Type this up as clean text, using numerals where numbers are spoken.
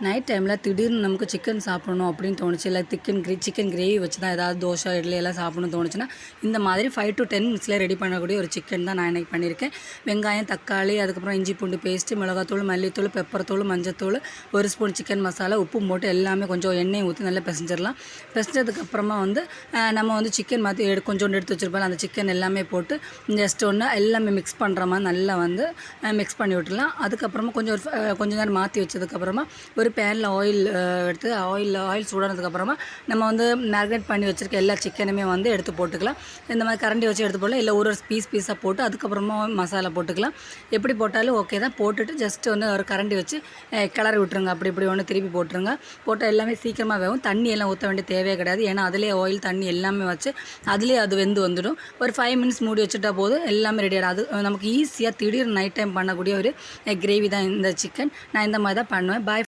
Night டைமில் திடீர்னு நமக்கு சிக்கன் சாப்பிடணும் அப்படின்னு தோணுச்சு, இல்லை சிக்கன் கிரேவி வச்சு தான் ஏதாவது தோசை இட்லி எல்லாம் சாப்பிடணும்னு தோணுச்சுன்னா இந்த மாதிரி 5 to 10 மினிட்ஸில் ரெடி பண்ணக்கூடிய ஒரு சிக்கன் தான் நான் இன்றைக்கி பண்ணியிருக்கேன். வெங்காயம், தக்காளி, அதுக்கப்புறம் இஞ்சி பூண்டு பேஸ்ட்டு, மிளகாத்தூள், மல்லித்தூள், பெப்பர் தூள், மஞ்சத்தூள், 1 ஸ்பூன் சிக்கன் மசாலா, உப்பு போட்டு எல்லாமே கொஞ்சம் எண்ணெய் ஊற்றி நல்லா பிசைஞ்சிடலாம். பிசைஞ்சதுக்கப்புறமா நம்ம சிக்கன் மாற்றி கொஞ்சோண்டு எடுத்து வச்சுருப்போம், அந்த சிக்கன் எல்லாமே போட்டு ஜஸ்ட் ஒன்று எல்லாமே மிக்ஸ் பண்ணுற மாதிரி நல்லா மிக்ஸ் பண்ணி விட்டுடலாம். அதுக்கப்புறமா கொஞ்சம் நேரம் மாற்றி வச்சதுக்கப்புறமா ஒரு பேனில் ஆயில் எடுத்து ஆயில் சூடானதுக்கப்புறமா நம்ம மேரினேட் பண்ணி வச்சுருக்க எல்லா சிக்கனுமே எடுத்து போட்டுக்கலாம். இந்த மாதிரி கரண்டி வச்சு எடுத்து போடலாம், இல்லை ஒரு பீஸாக போட்டு அதுக்கப்புறமா மசாலா போட்டுக்கலாம். எப்படி போட்டாலும் ஓகே தான். போட்டுட்டு ஜஸ்ட் ஒரு கரண்டி வச்சு கிளறி விட்டுருங்க. அப்படி இப்படி திருப்பி போட்டுருங்க. போட்டால் எல்லாமே சீக்கிரமாக வேகும். தண்ணி எல்லாம் ஊற்ற வேண்டிய தேவையே கிடையாது. ஏன்னா அதிலே ஆயில் தண்ணி எல்லாமே வச்சு அதிலே அது வெந்து வந்துடும். ஒரு 5 மினிட்ஸ் மூடி வச்சுட்டா போதும், எல்லாமே ரெடி ஆகிடும். அது நமக்கு ஈஸியாக திடீர்னு நைட் டைம் பண்ணக்கூடிய ஒரு கிரேவி தான் இந்த சிக்கன். நான் இந்த மாதிரி தான் பண்ணுவேன். பாய்.